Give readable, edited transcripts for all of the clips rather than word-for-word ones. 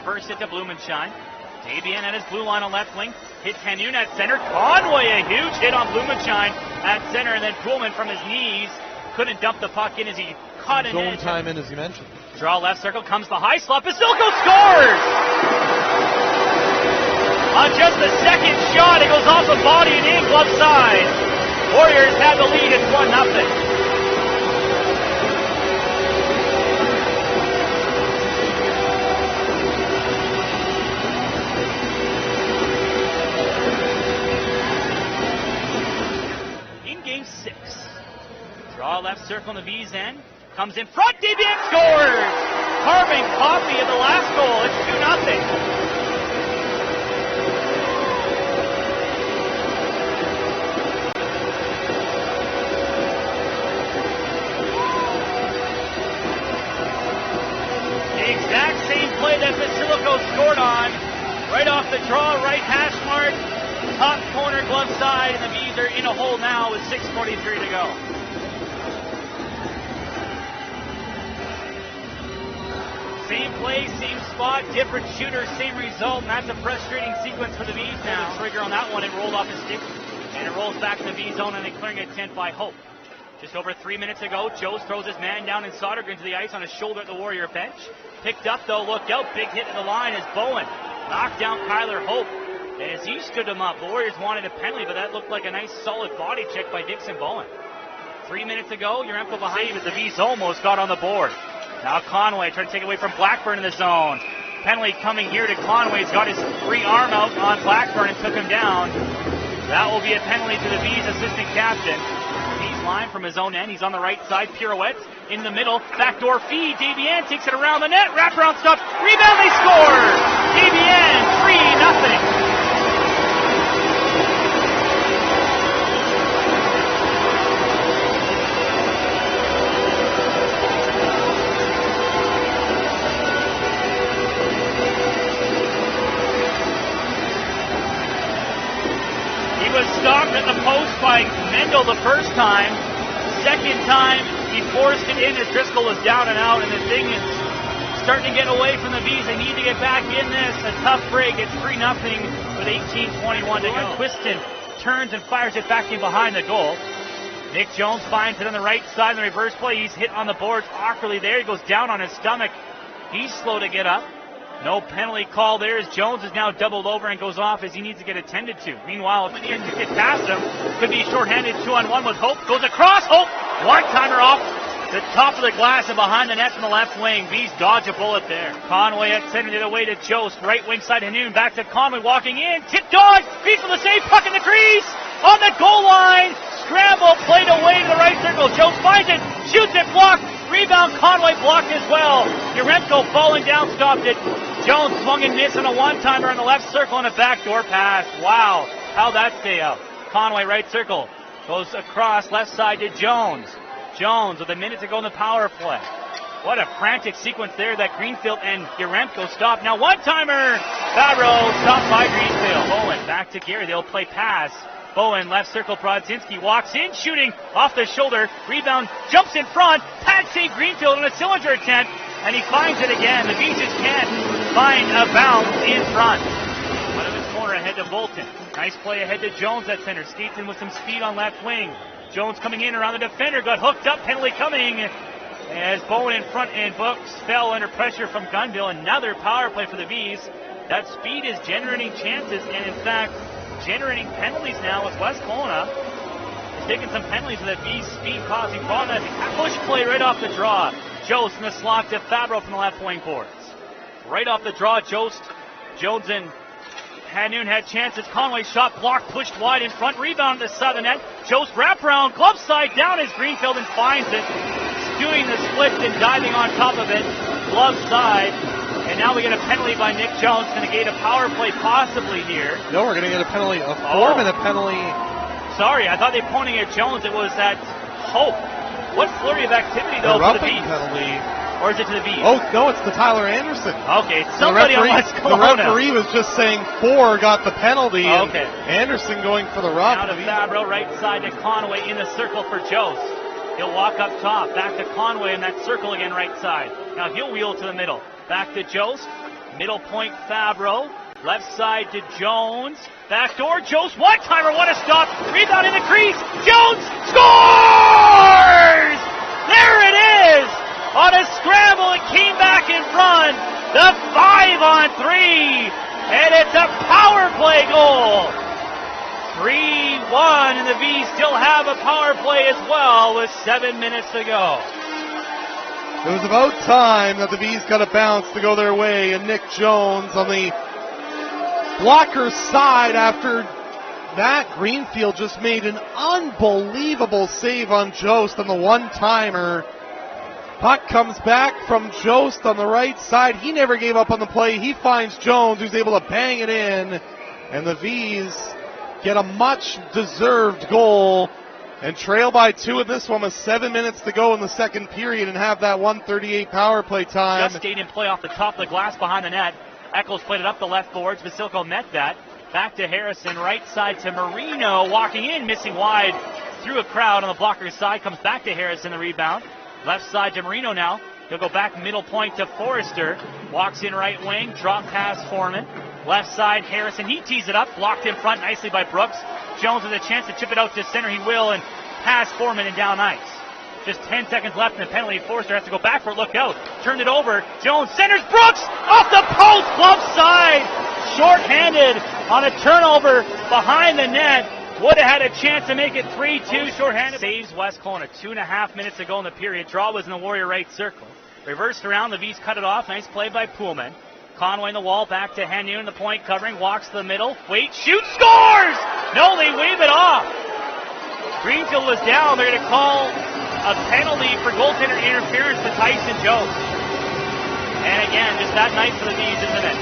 reverse it to Blumenshine. Davian at his blue line on left wing. Hits Hanoun at center. Conway, a huge hit on Blumenshine at center, and then Poolman from his knees couldn't dump the puck in as he caught it in. Zone time in, as you mentioned. Draw left circle, comes the high slot. Basilko scores! On just the second shot, it goes off the body and in, glove side. Warriors have the lead, it's 1-0. Draw left circle in the VEES end. Comes in front. Davian scores! Carbon copy of the last goal. It's 2-0. The exact same play that Basilko scored on. Right off the draw, right hash mark. Top corner, glove side, and the VEES are in a hole now with 6:43 to go. Same play, same spot, different shooter, same result, and that's a frustrating sequence for the VEES now. The trigger on that one, it rolled off his stick, and it rolls back in the VEES zone, and they're clearing it 10 by Hope. Just over 3 minutes ago, Joes throws his man down in Sodergren to the ice on his shoulder at the Warrior bench. Picked up though, looked out, big hit in the line as Bowen knocked down Kyler Hope. As he stood him up, the Warriors wanted a penalty, but that looked like a nice solid body check by Dixon Bowen. 3 minutes ago, Yaremko behind him as the VEES almost got on the board. Now Conway trying to take away from Blackburn in the zone. Penalty coming here to Conway. He's got his free arm out on Blackburn and took him down. That will be a penalty to the VEES assistant captain. VEES line from his own end. He's on the right side. Pirouette in the middle. Backdoor feed. Davian takes it around the net. Wraparound stop. Rebound. They score. Davian 3-0. Stopped at the post by Mendel the first time. Second time, he forced it in as Driscoll was down and out, and the thing is starting to get away from the VEES. They need to get back in this. A tough break. It's 3-0 with 18:21 to go. Twiston turns and fires it back in behind the goal. Nick Jones finds it on the right side in the reverse play. He's hit on the boards awkwardly there. He goes down on his stomach. He's slow to get up. No penalty call there as Jones is now doubled over and goes off as he needs to get attended to. Meanwhile, if he can get past him, could be shorthanded 2-on-1 with Hope. Goes across, Hope, one-timer off the top of the glass and behind the net from the left wing. VEES dodge a bullet there. Conway at center the other way to Jost. Right wing side Hanoun, back to Conway walking in. Tipped on, VEES for the save, puck in the crease, on the goal line. Scramble, played away to the right circle. Jost finds it, shoots it, blocked. Rebound, Conway blocked as well. Yaremko falling down, stopped it. Jones swung and missed on a one-timer in the left circle and a backdoor pass. Wow, how'd that stay out? Conway right circle, goes across left side to Jones. Jones with a minute to go in the power play. What a frantic sequence there that Greenfield and Yaremko stopped. Now one-timer, Fabro stopped by Greenfield. Bowen back to Gary, they'll play pass. Bowen, left circle, Brodzinski walks in, shooting off the shoulder. Rebound, jumps in front. Pad save Greenfield on a cylinder attempt, and he finds it again. The VEES just can't find a bounce in front. Out of his corner ahead to Bolton. Nice play ahead to Jones at center. Stevenson with some speed on left wing. Jones coming in around the defender, got hooked up, penalty coming. As Bowen in front and Books fell under pressure from Gunville. Another power play for the VEES. That speed is generating chances, and in fact, generating penalties now as West Kelowna is taking some penalties with that VEES speed causing problems. Push play right off the draw. Jost in the slot to Fabro from the left wing boards. Right off the draw, Jost, Jones and Hanoun had chances. Conway shot blocked, pushed wide in front. Rebound to the side of the net. Jost wraparound, glove side down as Greenfield and finds it. Doing the split and diving on top of it. Glove side. And now we get a penalty by Nick Jones to negate a power play possibly here. No, we're going to get a penalty, a 4-minute penalty. Sorry, I thought they were pointing at Jones. It was at Hope. What flurry of activity, though, for the VEES? Penalty. Or is it to the VEES? Oh, no, it's to Tyler Anderson. Okay, somebody on West Kelowna. The referee was just saying 4 got the penalty. Okay. Anderson going for the rough. Now to Fabro, right side to Conway in the circle for Jost. He'll walk up top, back to Conway in that circle again, right side. Now he'll wheel to the middle. Back to Jost. Middle point Fabro. Left side to Jones. Backdoor, Jones, one-timer, what a stop. Rebound in the crease. Jones scores! There it is! On a scramble, it came back in front. The 5-on-3. And it's a power play goal. 3-1, and the Vees still have a power play as well with 7 minutes to go. It was about time that the Vees got a bounce to go their way, and Nick Jones on the blocker's side after that. Greenfield just made an unbelievable save on Jost on the one-timer. Puck comes back from Jost on the right side. He never gave up on the play. He finds Jones, who's able to bang it in, and the Vees get a much-deserved goal and trail by 2 in this one with 7 minutes to go in the second period and have that 1:38 power play time. Just stayed in play off the top of the glass behind the net. Eccles played it up the left boards. Vasilko met that. Back to Harrison, right side to Marino, walking in, missing wide through a crowd on the blocker's side. Comes back to Harrison, the rebound. Left side to Marino now. He'll go back middle point to Forrester. Walks in right wing, drop pass Foreman. Left side, Harrison, he tees it up, blocked in front nicely by Brooks. Jones with a chance to chip it out to center, he will, and pass Foreman and down ice. Just 10 seconds left in the penalty. Forrester has to go back for it, look out. Turned it over, Jones centers, Brooks, off the post, glove side. Short-handed on a turnover behind the net. Would have had a chance to make it 3-2, short-handed. Saves West Kelowna, 2.5 minutes to go in the period. Draw was in the Warrior right circle. Reversed around, the Vees cut it off, nice play by Poolman. Conway in the wall, back to Hanu in the point covering, walks to the middle, waits, shoots, scores! No, they wave it off. Greenfield was down. They're going to call a penalty for goaltender interference to Tyson Jones. And again, just that night for the Vees, isn't it?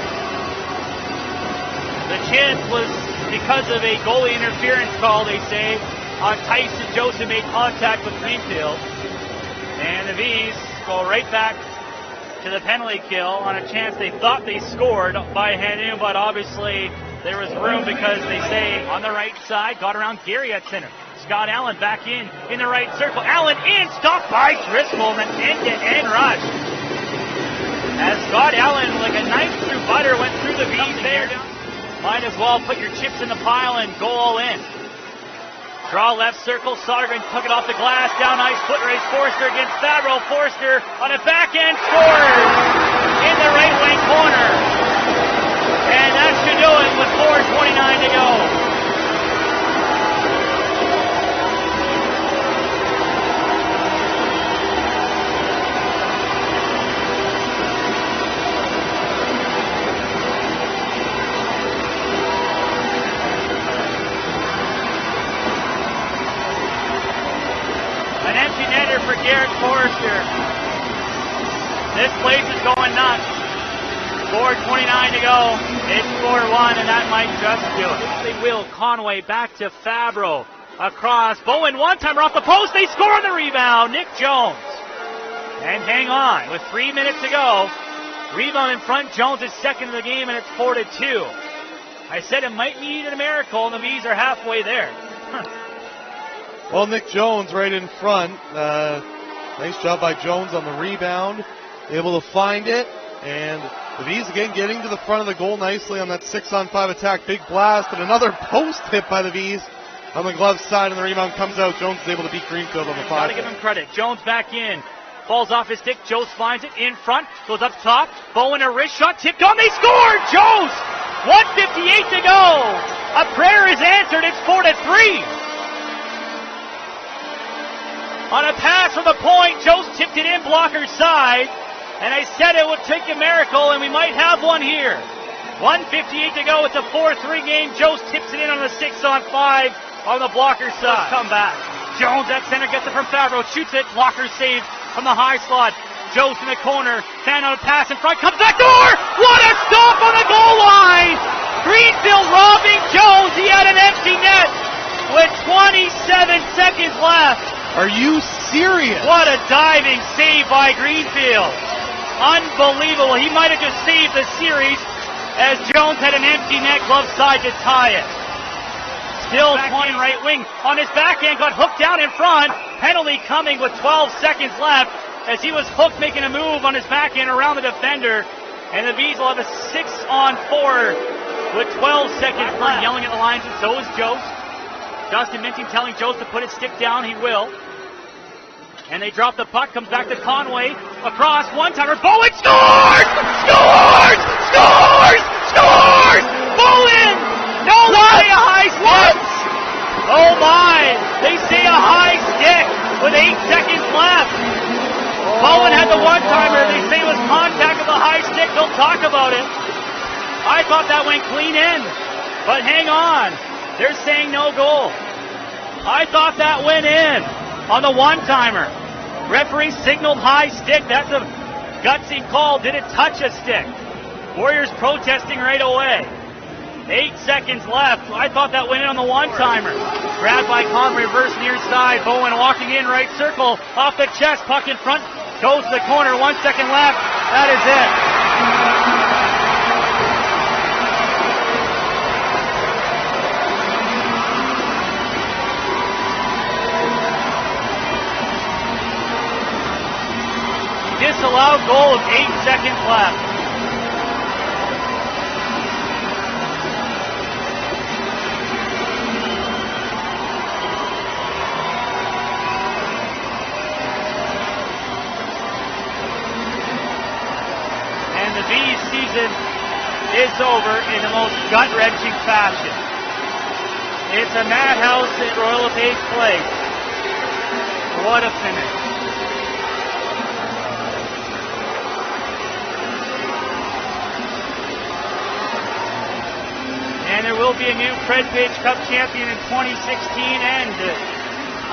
The chance was because of a goalie interference call, they say, on Tyson Jones, who made contact with Greenfield. And the Vees go right back to the penalty kill on a chance they thought they scored by Hanu, but obviously there was room because they say on the right side, got around Gary at center. Scott Allen back in the right circle. Allen in, stopped by Driscoll, and an end-to-end rush. As Scott Allen, like a knife through butter, went through the Vees there. Might as well put your chips in the pile and go all in. Draw left circle, Sodergren took it off the glass, down ice, foot race, Forster against Fabro. Forster on a backhand, scores in the right wing corner. And that should do it with 4:29 to go. An empty netter for Garrett Forrester. This place is going nuts. 4:29 to go. It's 4-1, and that might just do it. They will. Conway back to Fabro. Across. Bowen one-timer off the post. They score on the rebound. Nick Jones. And hang on. With 3 minutes to go. Rebound in front. Jones is second in the game, and it's 4-2. I said it might need a miracle, and the Vees are halfway there. Well, Nick Jones right in front. Nice job by Jones on the rebound. Able to find it. And the Vees again getting to the front of the goal nicely on that 6-on-5 attack. Big blast, and another post hit by the Vees on the glove side, and the rebound comes out. Jones is able to beat Greenfield on the 5. Gotta give him credit. Jones back in. Falls off his stick. Jones finds it in front. Goes up top. Bowen a wrist shot. Tipped on. They score! Jones! 1:58 to go. A prayer is answered. It's 4-3. On a pass from the point, Jones tipped it in blocker's side. And I said it would take a miracle, and we might have one here. 1:58 to go. It's a 4-3 game. Jones tips it in on the 6-on-5 on the blocker's side. Come back. Jones at center gets it from Fabro. Shoots it. Blocker saved from the high slot. Jones in the corner. Fan on a pass in front. Comes back door. What a stop on the goal line. Greenfield robbing Jones. He had an empty net with 27 seconds left. Are you serious? What a diving save by Greenfield. Unbelievable. He might have just saved the series as Jones had an empty net glove side to tie it. Still 20 right wing on his backhand, got hooked down in front. Penalty coming with 12 seconds left as he was hooked making a move on his backhand around the defender. And the Vees will have a 6-on-4 with 12 seconds left. Yelling at the lines, and so is Jost. Dustin Minting telling Jost to put his stick down. He will. And they drop the puck. Comes back to Conway. Across. One-timer. Bowen scores! Scores! Scores! Scores! Bowen! No, they say a high stick. Oh my! They say a high stick with 8 seconds left. Bowen had the one-timer. They say it was contact of the high stick. They'll talk about it. I thought that went clean in. But hang on. They're saying no goal. I thought that went in on the one-timer. Referee signaled high stick. That's a gutsy call. Did it touch a stick? Warriors protesting right away. 8 seconds left. I thought that went in on the one-timer. Grabbed by Conway, reverse near side. Bowen walking in right circle. Off the chest, puck in front. Goes to the corner. 1 second left. That is it. Disallowed goal of 8 seconds left. And the Vees season is over in the most gut-wrenching fashion. It's a madhouse at Royal LePage Place. What a finish. And there will be a new Fred Page Cup champion in 2016 and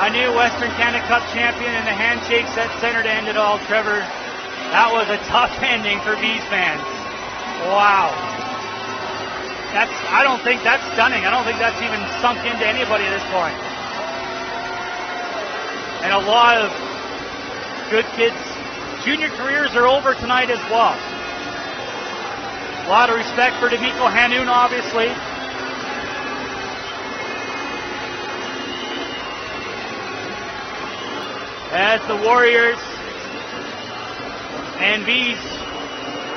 a new Western Canada Cup champion in the handshakes that center to end it all. Trevor, that was a tough ending for Vees fans. Wow. I don't think that's stunning. I don't think that's even sunk into anybody at this point. And a lot of good kids' junior careers are over tonight as well. A lot of respect for D'Amico Hanoun, obviously. As the Warriors and Vees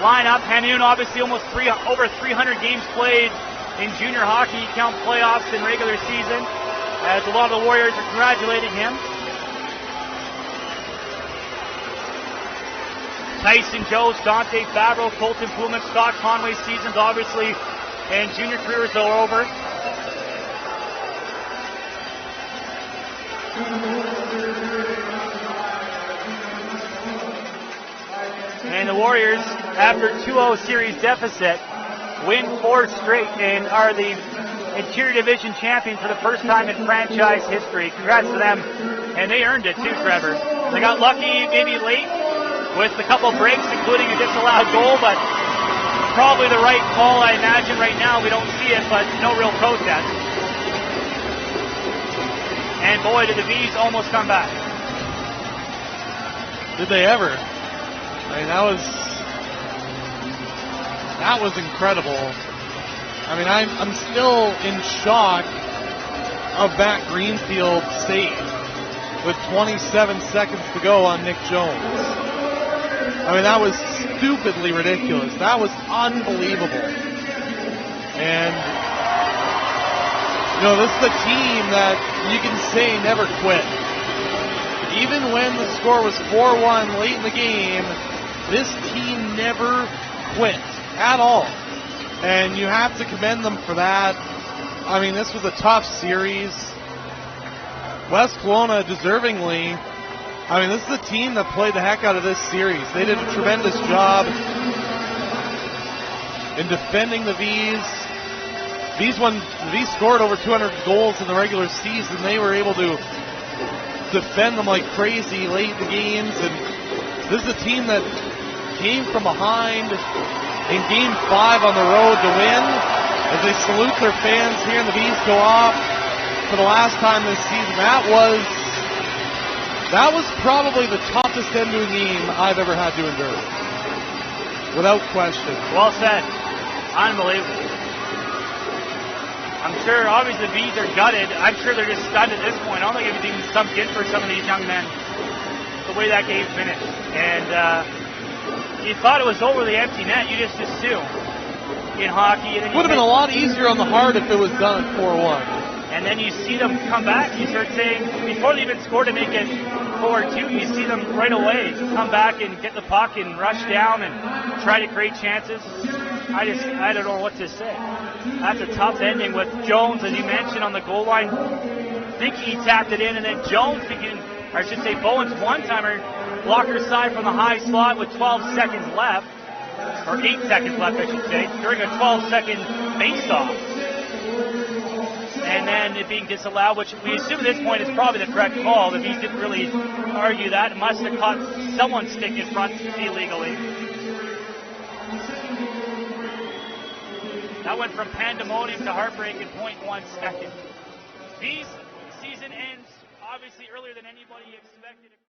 line up, Hanoun obviously over 300 games played in junior hockey. You count playoffs and regular season, as a lot of the Warriors are congratulating him. Tyson Jost, Dante Favreau, Colton Pullman, Scott Conway's seasons obviously and junior careers are over. And the Warriors, after 2-0 series deficit, win 4 straight and are the Interior Division champion for the first time in franchise history. Congrats to them. And they earned it too, Trevor. They got lucky maybe late with a couple breaks, including a disallowed goal, but probably the right call, I imagine. Right now we don't see it, but no real protest. And boy, did the Vees almost come back. Did they ever? I mean, that was incredible. I mean, I'm still in shock of that Greenfield save with 27 seconds to go on Nick Jones. I mean, that was stupidly ridiculous. That was unbelievable. And, you know, this is a team that you can say never quit. Even when the score was 4-1 late in the game, this team never quit at all. And you have to commend them for that. I mean, this was a tough series. West Kelowna deservingly. I mean, this is a team that played the heck out of this series. They did a tremendous job in defending the Vees. The Vees scored over 200 goals in the regular season. They were able to defend them like crazy late in the games. And this is a team that came from behind in Game 5 on the road to win. As they salute their fans here and the Vees go off for the last time this season. That was probably the toughest end to a game I've ever had to endure. Without question. Well said. Unbelievable. I'm sure, obviously, the Vees are gutted. I'm sure they're just stunned at this point. I don't think it's even sunk in for some of these young men, the way that game finished. And you thought it was over the empty net. You just assume in hockey. And then Would have been a lot easier on the Hart if it was done at 4-1. And then you see them come back. You start saying, before they even score to make it 4-2, you see them right away come back and get the puck and rush down and try to create chances. I don't know what to say. That's a tough ending with Jones, as you mentioned, on the goal line. I think he tapped it in, and then Jones thinking, or I should say Bowen's one-timer, blocker side from the high slot with 12 seconds left, or 8 seconds left, I should say, during a 12-second face-off. And then it being disallowed, which we assume at this point is probably the correct call. The V's didn't really argue that. It must have caught someone's stick in front illegally. That went from pandemonium to heartbreak in 0.1 seconds. V's season ends obviously earlier than anybody expected.